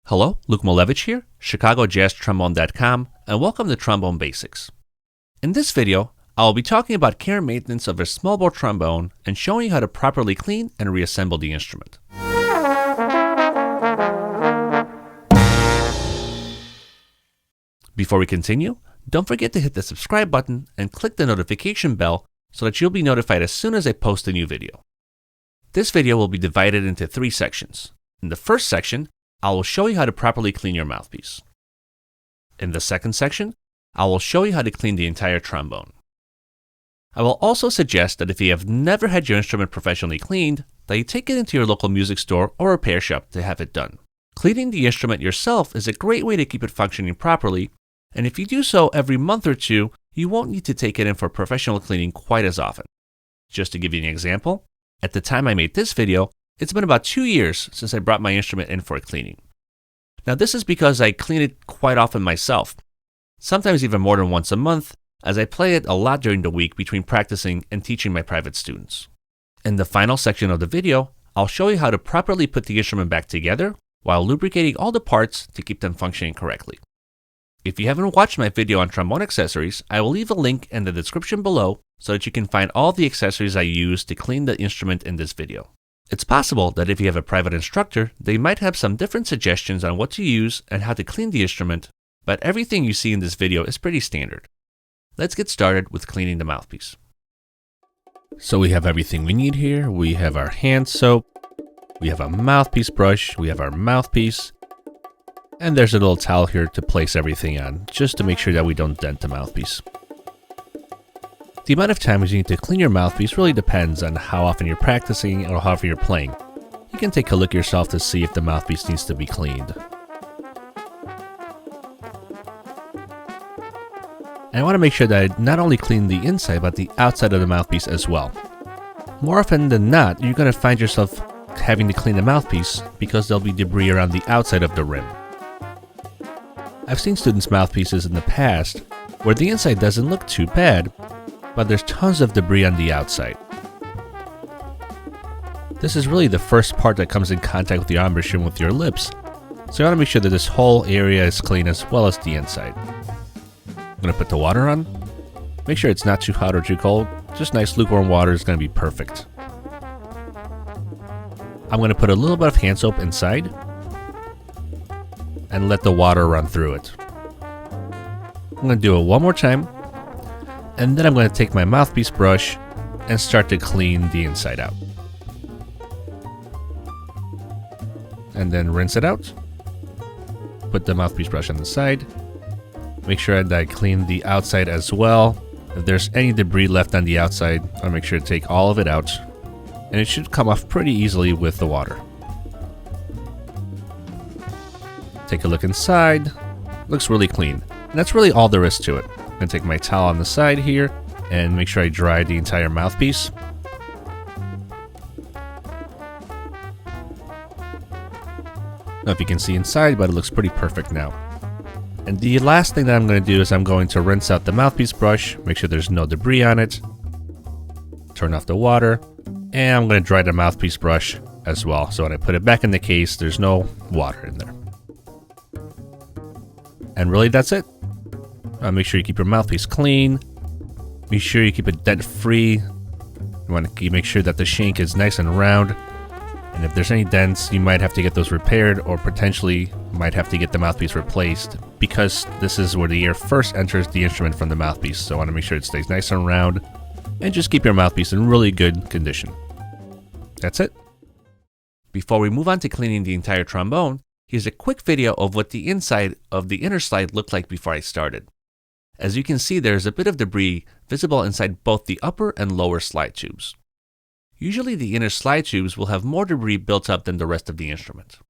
Hello, Luke Malevich here, ChicagoJazzTrombone.com, and welcome to Trombone Basics. In this video, I will be talking about care and maintenance of a small bore trombone and showing you how to properly clean and reassemble the instrument. Before we continue, don't forget to hit the subscribe button and click the notification bell so that you'll be notified as soon as I post a new video. This video will be divided into 3 sections. In the first section, I will show you how to properly clean your mouthpiece. In the second section, I will show you how to clean the entire trombone. I will also suggest that if you have never had your instrument professionally cleaned, that you take it into your local music store or repair shop to have it done. Cleaning the instrument yourself is a great way to keep it functioning properly, and if you do so every month or two, you won't need to take it in for professional cleaning quite as often. Just to give you an example, at the time I made this video, it's been about 2 years since I brought my instrument in for cleaning. Now this is because I clean it quite often myself, sometimes even more than once a month, as I play it a lot during the week between practicing and teaching my private students. In the final section of the video, I'll show you how to properly put the instrument back together while lubricating all the parts to keep them functioning correctly. If you haven't watched my video on trombone accessories, I will leave a link in the description below so that you can find all the accessories I use to clean the instrument in this video. It's possible that if you have a private instructor, they might have some different suggestions on what to use and how to clean the instrument, but everything you see in this video is pretty standard. Let's get started with cleaning the mouthpiece. So we have everything we need here. We have our hand soap, we have a mouthpiece brush, we have our mouthpiece, and there's a little towel here to place everything on, just to make sure that we don't dent the mouthpiece. The amount of times you need to clean your mouthpiece really depends on how often you're practicing or how often you're playing. You can take a look yourself to see if the mouthpiece needs to be cleaned. And I want to make sure that I not only clean the inside, but the outside of the mouthpiece as well. More often than not, you're going to find yourself having to clean the mouthpiece because there'll be debris around the outside of the rim. I've seen students' mouthpieces in the past where the inside doesn't look too bad, but there's tons of debris on the outside. This is really the first part that comes in contact with the embouchure with your lips, so you want to make sure that this whole area is clean as well as the inside. I'm going to put the water on. Make sure it's not too hot or too cold, just nice lukewarm water is going to be perfect. I'm going to put a little bit of hand soap inside and let the water run through it. I'm going to do it one more time, and then I'm going to take my mouthpiece brush and start to clean the inside out. And then rinse it out. Put the mouthpiece brush on the side. Make sure that I clean the outside as well. If there's any debris left on the outside, I'll make sure to take all of it out. And it should come off pretty easily with the water. Take a look inside. Looks really clean. And that's really all there is to it. I'm going to take my towel on the side here and make sure I dry the entire mouthpiece. Now if you can see inside, but it looks pretty perfect now. And the last thing that I'm going to do is I'm going to rinse out the mouthpiece brush, make sure there's no debris on it, turn off the water, and I'm going to dry the mouthpiece brush as well. So when I put it back in the case, there's no water in there. And really that's it. Make sure you keep your mouthpiece clean. Make sure you keep it dent free. You want to make sure that the shank is nice and round. And if there's any dents, you might have to get those repaired or potentially might have to get the mouthpiece replaced because this is where the air first enters the instrument from the mouthpiece. So I want to make sure it stays nice and round and just keep your mouthpiece in really good condition. That's it. Before we move on to cleaning the entire trombone, here's a quick video of what the inside of the inner slide looked like before I started. As you can see, there's a bit of debris visible inside both the upper and lower slide tubes. Usually the inner slide tubes will have more debris built up than the rest of the instrument.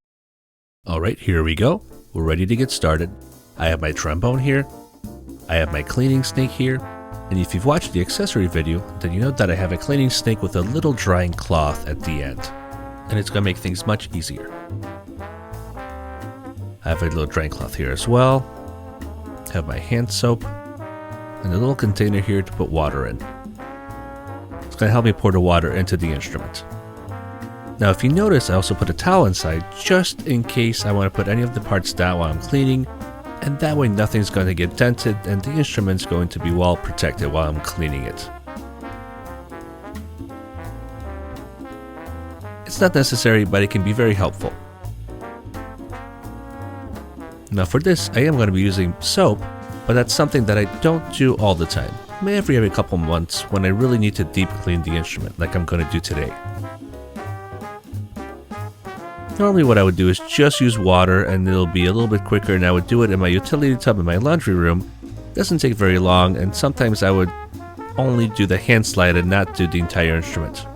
Alright, here we go. We're ready to get started. I have my trombone here. I have my cleaning snake here. And if you've watched the accessory video, then you know that I have a cleaning snake with a little drying cloth at the end. And it's going to make things much easier. I have a little drying cloth here as well. I have my hand soap and a little container here to put water in. It's going to help me pour the water into the instrument. Now if you notice, I also put a towel inside just in case I want to put any of the parts down while I'm cleaning, and that way nothing's going to get dented and the instrument's going to be well protected while I'm cleaning it. It's not necessary, but it can be very helpful. Now for this, I am going to be using soap, but that's something that I don't do all the time. Maybe every couple months when I really need to deep clean the instrument, like I'm going to do today. Normally what I would do is just use water and it'll be a little bit quicker, and I would do it in my utility tub in my laundry room. It doesn't take very long, and sometimes I would only do the hand slide and not do the entire instrument,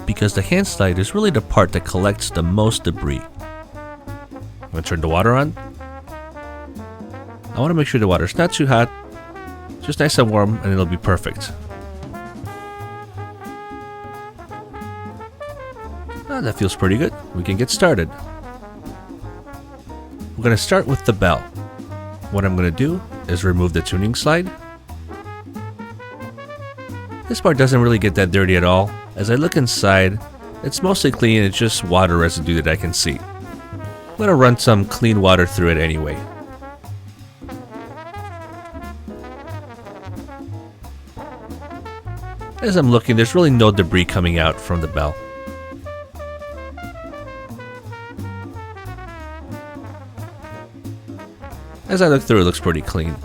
because the hand slide is really the part that collects the most debris. I'm going to turn the water on. I want to make sure the water's not too hot, just nice and warm, and it'll be perfect. That feels pretty good. We can get started. We're going to start with the bell. What I'm going to do is remove the tuning slide. This part doesn't really get that dirty at all. As I look inside, it's mostly clean, it's just water residue that I can see. I'm going to run some clean water through it anyway. As I'm looking, there's really no debris coming out from the bell. As I look through, it looks pretty clean.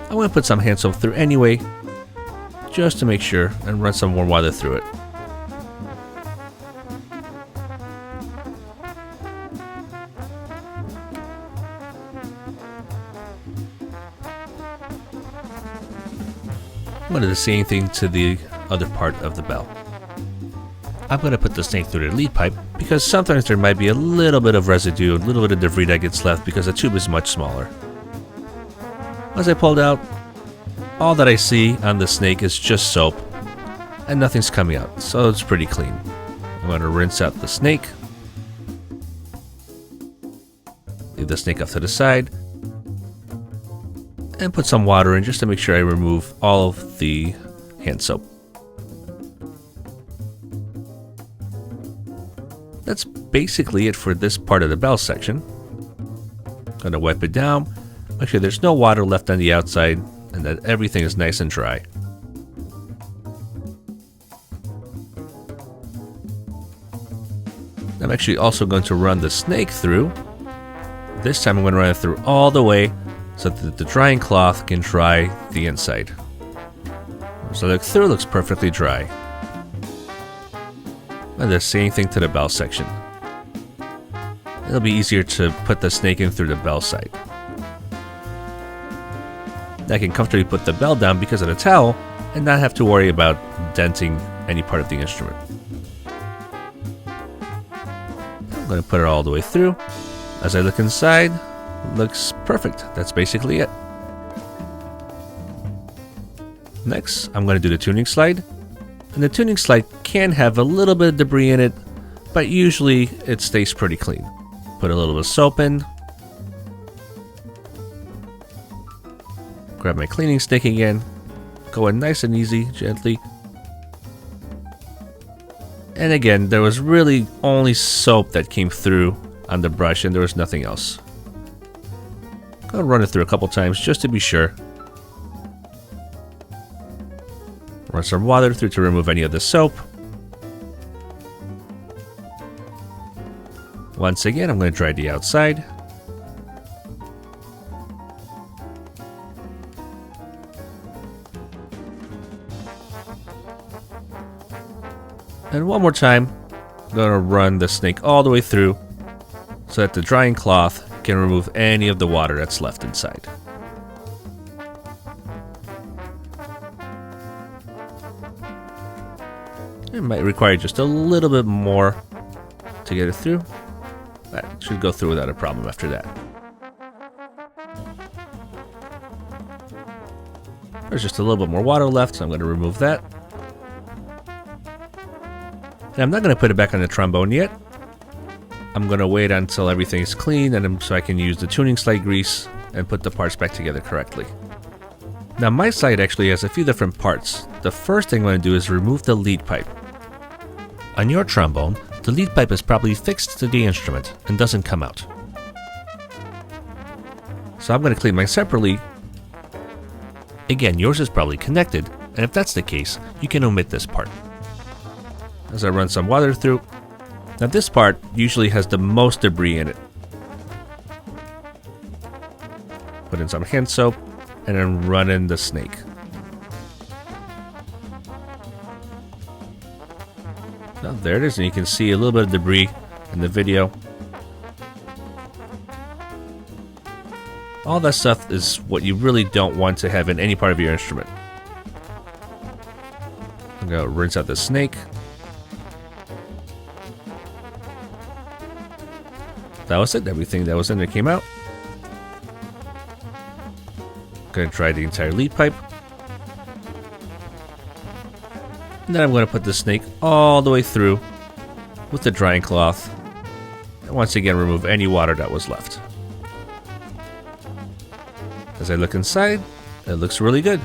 I want to put some hand soap through anyway, just to make sure, and run some warm water through it. I'm going to do the same thing to the other part of the bell. I'm going to put the snake through the lead pipe because sometimes there might be a little bit of residue, a little bit of debris that gets left because the tube is much smaller. As I pulled out, all that I see on the snake is just soap and nothing's coming out, so it's pretty clean. I'm going to rinse out the snake, leave the snake off to the side, and put some water in just to make sure I remove all of the hand soap. That's basically it for this part of the bell section. I'm going to wipe it down, make sure there's no water left on the outside, and that everything is nice and dry. I'm actually also going to run the snake through. This time I'm going to run it through all the way so that the drying cloth can dry the inside. So the through looks perfectly dry. And the same thing to the bell section. It'll be easier to put the snake in through the bell side. I can comfortably put the bell down because of the towel and not have to worry about denting any part of the instrument. I'm going to put it all the way through. As I look inside, it looks perfect. That's basically it. Next, I'm going to do the tuning slide. And the tuning slide can have a little bit of debris in it, but usually it stays pretty clean. Put a little bit of soap in. Grab my cleaning stick again. Go in nice and easy, gently. And again, there was really only soap that came through on the brush and there was nothing else. Go run it through a couple times just to be sure. Run some water through to remove any of the soap. Once again, I'm going to dry the outside. And one more time, I'm going to run the snake all the way through so that the drying cloth can remove any of the water that's left inside. It might require just a little bit more to get it through. That should go through without a problem after that. There's just a little bit more water left, so I'm going to remove that. And I'm not going to put it back on the trombone yet. I'm going to wait until everything is clean and so I can use the tuning slide grease and put the parts back together correctly. Now my slide actually has a few different parts. The first thing I'm going to do is remove the lead pipe. On your trombone, the lead pipe is probably fixed to the instrument and doesn't come out. So I'm going to clean mine separately. Again, yours is probably connected, and if that's the case, you can omit this part. As I run some water through, now this part usually has the most debris in it. Put in some hand soap, and then run in the snake. Now there it is, and you can see a little bit of debris in the video. All that stuff is what you really don't want to have in any part of your instrument. I'm going to rinse out the snake. That was it. Everything that was in there came out. Going to try the entire lead pipe. And then I'm going to put the snake all the way through with the drying cloth. And once again, remove any water that was left. As I look inside, it looks really good.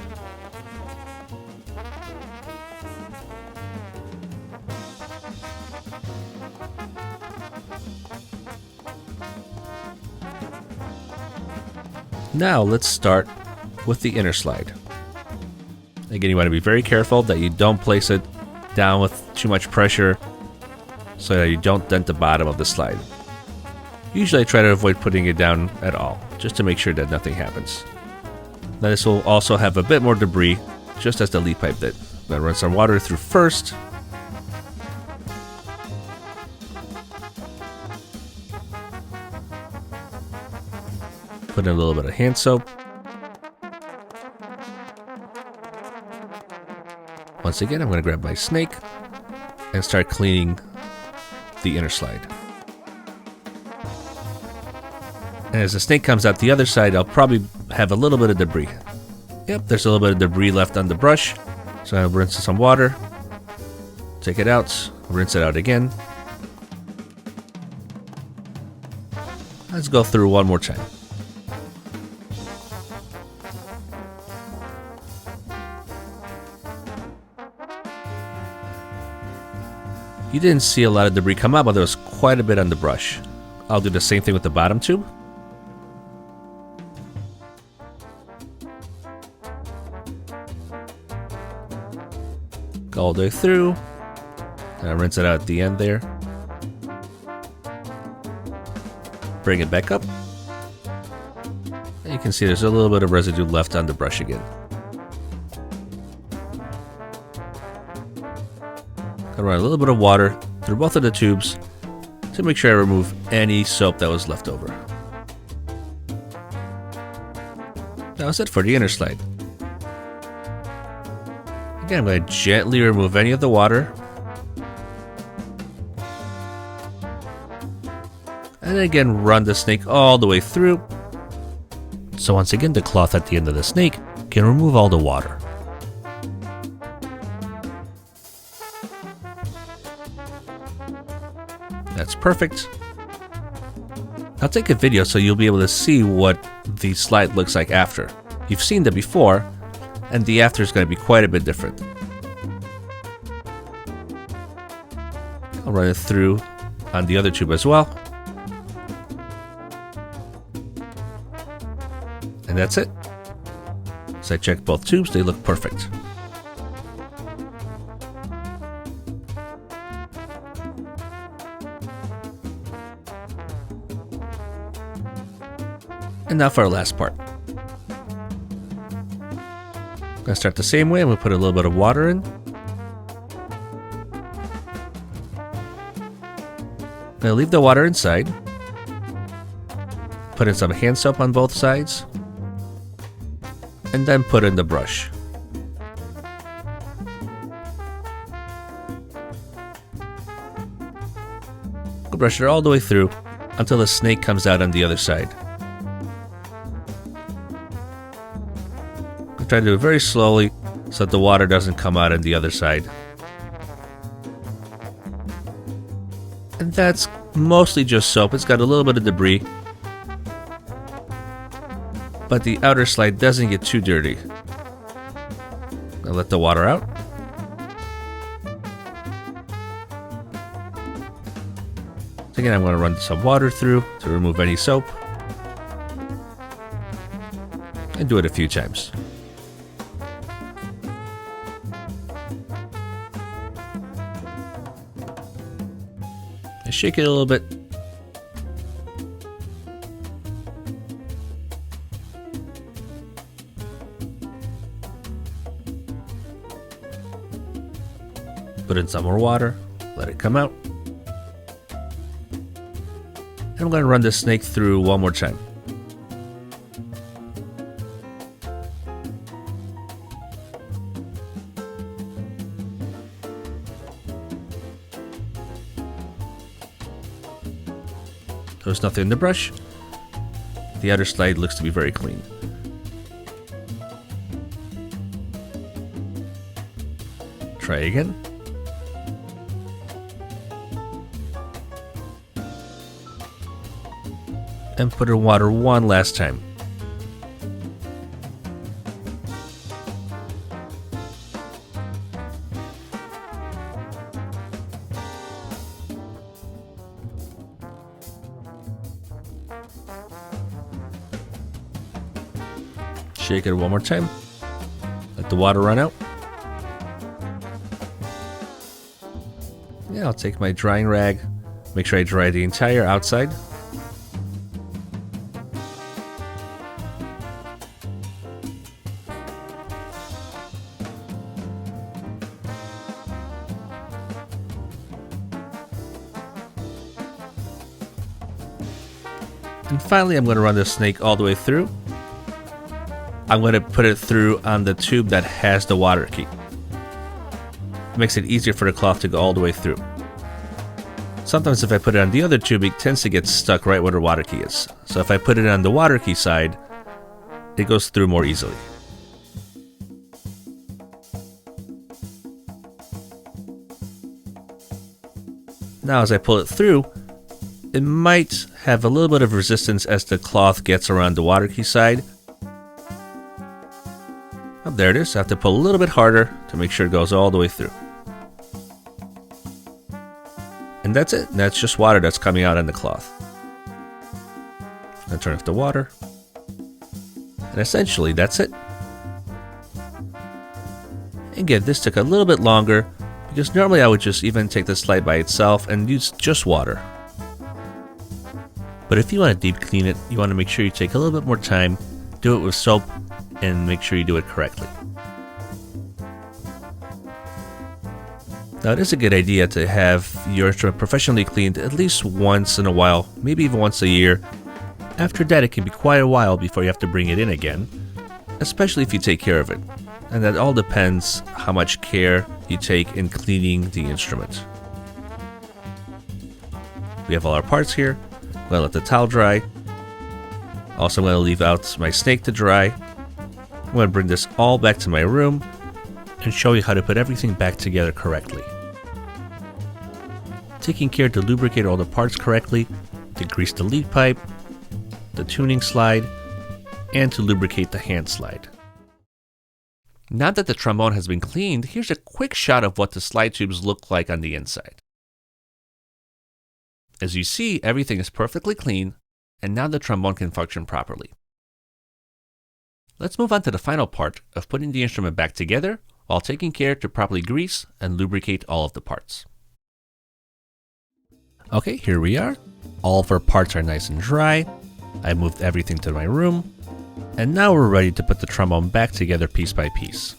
Now let's start with the inner slide. Again, you want to be very careful that you don't place it down with too much pressure so that you don't dent the bottom of the slide. Usually I try to avoid putting it down at all, just to make sure that nothing happens. Now this will also have a bit more debris, just as the lead pipe did. I'm going to run some water through first. Put in a little bit of hand soap. Once again, I'm going to grab my snake and start cleaning the inner slide. And as the snake comes out the other side, I'll probably have a little bit of debris. Yep, there's a little bit of debris left on the brush. So I'll rinse some water, take it out, rinse it out again. Let's go through one more time. You didn't see a lot of debris come out, but there was quite a bit on the brush. I'll do the same thing with the bottom tube. Go all the way through. And I rinse it out at the end there. Bring it back up. And you can see there's a little bit of residue left on the brush again. Gonna run a little bit of water through both of the tubes to make sure I remove any soap that was left over. That was it for the inner slide. Again, I'm going to gently remove any of the water. And then again, run the snake all the way through. So once again, the cloth at the end of the snake can remove all the water. That's perfect. I'll take a video so you'll be able to see what the slide looks like after. You've seen that before, and the after is going to be quite a bit different. I'll run it through on the other tube as well. And that's it. So I checked both tubes, they look perfect. And now for our last part. I'm going to start the same way. I'm going to put a little bit of water in. I'm going to leave the water inside. Put in some hand soap on both sides. And then put in the brush. I'll brush it all the way through until the snake comes out on the other side. Try to do it very slowly so that the water doesn't come out on the other side. And that's mostly just soap. It's got a little bit of debris, but the outer slide doesn't get too dirty. I'll let the water out. So again, I'm going to run some water through to remove any soap. And do it a few times. And shake it a little bit. Put in some more water, let it come out. And I'm going to run the snake through one more time. There's nothing in the brush. The other slide looks to be very clean. Try again. And put in water one last time. Shake it one more time. Let the water run out. Yeah, I'll take my drying rag. Make sure I dry the entire outside. And finally, I'm going to run the snake all the way through. I'm going to put it through on the tube that has the water key. It makes it easier for the cloth to go all the way through. Sometimes if I put it on the other tube, it tends to get stuck right where the water key is. So if I put it on the water key side, it goes through more easily. Now as I pull it through, it might have a little bit of resistance as the cloth gets around the water key side. Oh, there it is. I have to pull a little bit harder to make sure it goes all the way through. And that's it. That's just water that's coming out on the cloth. I'll turn off the water. And essentially, that's it. Again, this took a little bit longer because normally I would just even take the slide by itself and use just water. But if you want to deep clean it, you want to make sure you take a little bit more time, do it with soap, and make sure you do it correctly. Now it is a good idea to have your instrument professionally cleaned at least once in a while, maybe even once a year. After that, it can be quite a while before you have to bring it in again, especially if you take care of it. And that all depends how much care you take in cleaning the instrument. We have all our parts here. I'm going to let the towel dry. Also, I'm going to leave out my snake to dry. I'm going to bring this all back to my room and show you how to put everything back together correctly. Taking care to lubricate all the parts correctly, to grease the lead pipe, the tuning slide, and to lubricate the hand slide. Now that the trombone has been cleaned, here's a quick shot of what the slide tubes look like on the inside. As you see, everything is perfectly clean, and now the trombone can function properly. Let's move on to the final part of putting the instrument back together while taking care to properly grease and lubricate all of the parts. Okay, here we are. All of our parts are nice and dry. I moved everything to my room. And now we're ready to put the trombone back together piece by piece.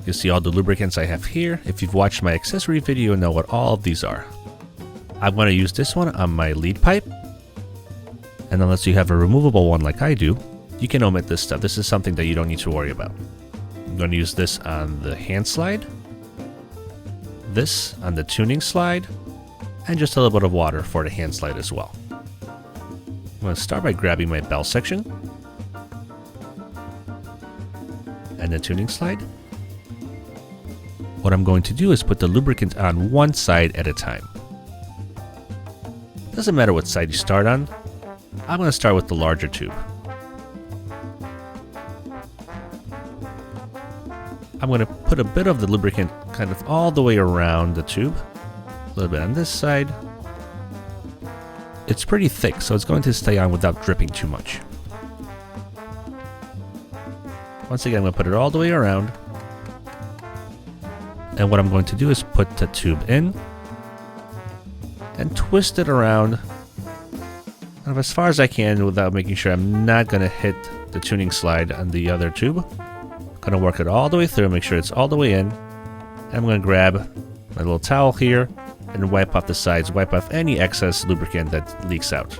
You see all the lubricants I have here. If you've watched my accessory video, you know what all of these are. I'm going to use this one on my lead pipe. And unless you have a removable one like I do, you can omit this stuff. This is something that you don't need to worry about. I'm going to use this on the hand slide, this on the tuning slide, and just a little bit of water for the hand slide as well. I'm going to start by grabbing my bell section and the tuning slide. What I'm going to do is put the lubricant on one side at a time. Doesn't matter what side you start on. I'm going to start with the larger tube. I'm going to put a bit of the lubricant kind of all the way around the tube. A little bit on this side. It's pretty thick, so it's going to stay on without dripping too much. Once again, I'm going to put it all the way around. And what I'm going to do is put the tube in and twist it around kind of as far as I can without making sure I'm not going to hit the tuning slide on the other tube. Going to work it all the way through, make sure it's all the way in. And I'm going to grab my little towel here and wipe off the sides, wipe off any excess lubricant that leaks out.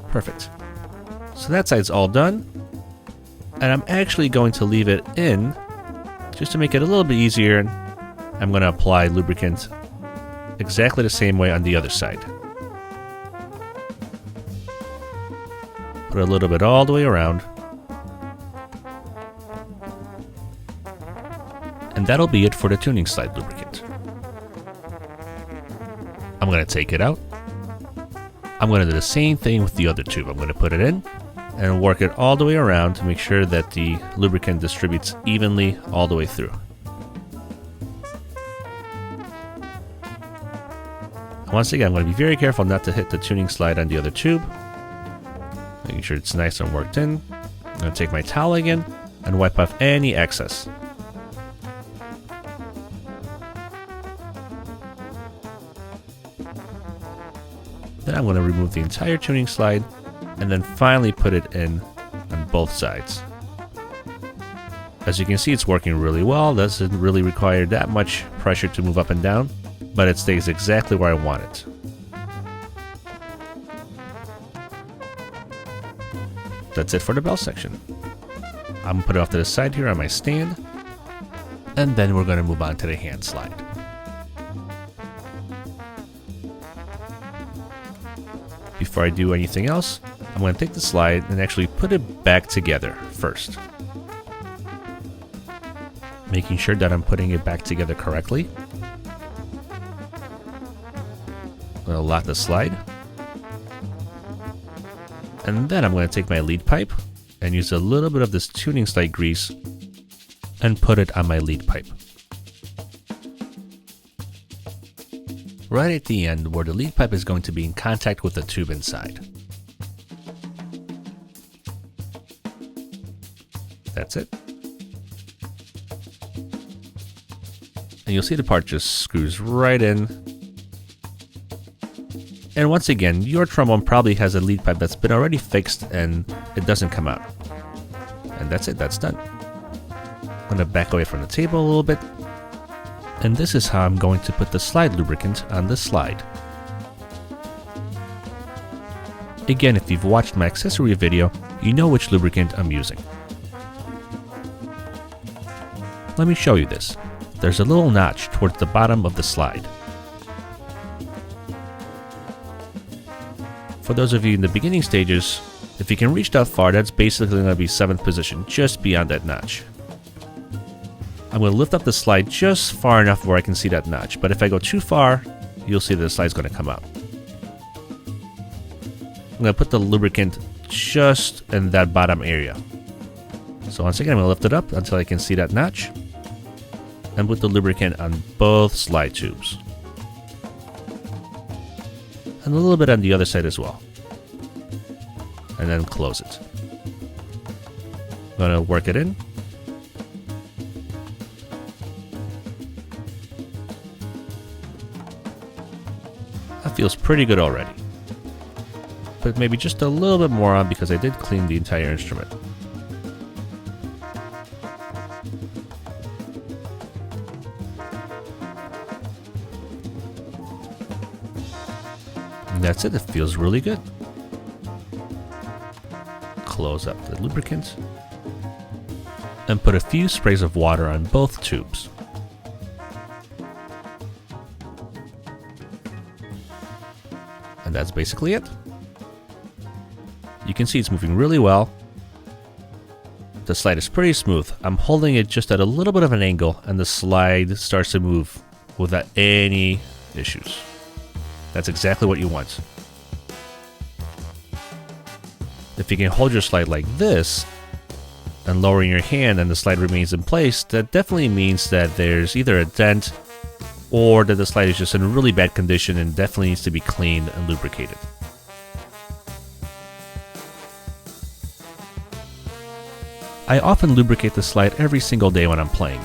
Perfect. So that side's all done. And I'm actually going to leave it in just to make it a little bit easier. I'm going to apply lubricant exactly the same way on the other side. Put a little bit all the way around. And that'll be it for the tuning slide lubricant. I'm going to take it out. I'm going to do the same thing with the other tube. I'm going to put it in and work it all the way around to make sure that the lubricant distributes evenly all the way through. Once again, I'm going to be very careful not to hit the tuning slide on the other tube. Making sure it's nice and worked in. I'm going to take my towel again and wipe off any excess. Then I'm going to remove the entire tuning slide and then finally put it in on both sides. As you can see, it's working really well. Doesn't really require that much pressure to move up and down, but it stays exactly where I want it. That's it for the bell section. I'm gonna put it off to the side here on my stand, and then we're gonna move on to the hand slide. Before I do anything else, I'm going to take the slide and actually put it back together first. Making sure that I'm putting it back together correctly. I'm going to lock the slide. And then I'm going to take my lead pipe and use a little bit of this tuning slide grease and put it on my lead pipe. Right at the end where the lead pipe is going to be in contact with the tube inside. That's it. And you'll see the part just screws right in. And once again, your trombone probably has a lead pipe that's been already fixed and it doesn't come out. And that's it, that's done. I'm going to back away from the table a little bit. And this is how I'm going to put the slide lubricant on the slide. Again, if you've watched my accessory video, you know which lubricant I'm using. Let me show you this. There's a little notch towards the bottom of the slide. For those of you in the beginning stages, if you can reach that far, that's basically going to be 7th position, just beyond that notch. I'm going to lift up the slide just far enough where I can see that notch, but if I go too far, you'll see that the slide's going to come out. I'm going to put the lubricant just in that bottom area. So once again, I'm going to lift it up until I can see that notch, and put the lubricant on both slide tubes. And a little bit on the other side as well. And then close it. I'm going to work it in. That feels pretty good already. But maybe just a little bit more on because I did clean the entire instrument. And that's it, it feels really good. Close up the lubricant and put a few sprays of water on both tubes. And that's basically it. You can see it's moving really well. The slide is pretty smooth. I'm holding it just at a little bit of an angle and the slide starts to move without any issues. That's exactly what you want. If you can hold your slide like this, and lowering your hand and the slide remains in place, that definitely means that there's either a dent or that the slide is just in really bad condition and definitely needs to be cleaned and lubricated. I often lubricate the slide every single day when I'm playing.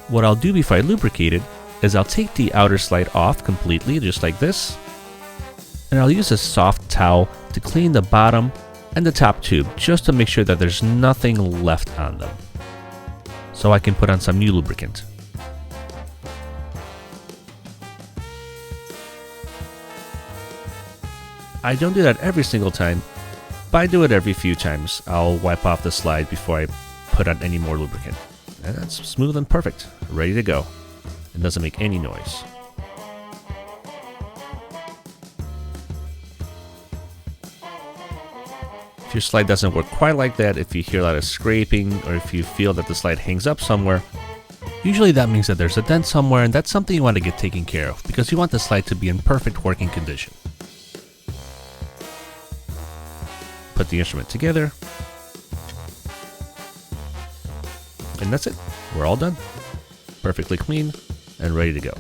What I'll do before I lubricate it is I'll take the outer slide off completely, just like this, and I'll use a soft towel to clean the bottom and the top tube just to make sure that there's nothing left on them, so I can put on some new lubricant. I don't do that every single time, but I do it every few times. I'll wipe off the slide before I put on any more lubricant. And that's smooth and perfect, ready to go. It doesn't make any noise. If your slide doesn't work quite like that, if you hear a lot of scraping, or if you feel that the slide hangs up somewhere, usually that means that there's a dent somewhere, and that's something you want to get taken care of because you want the slide to be in perfect working condition. Put the instrument together, and that's it. We're all done. Perfectly clean and ready to go.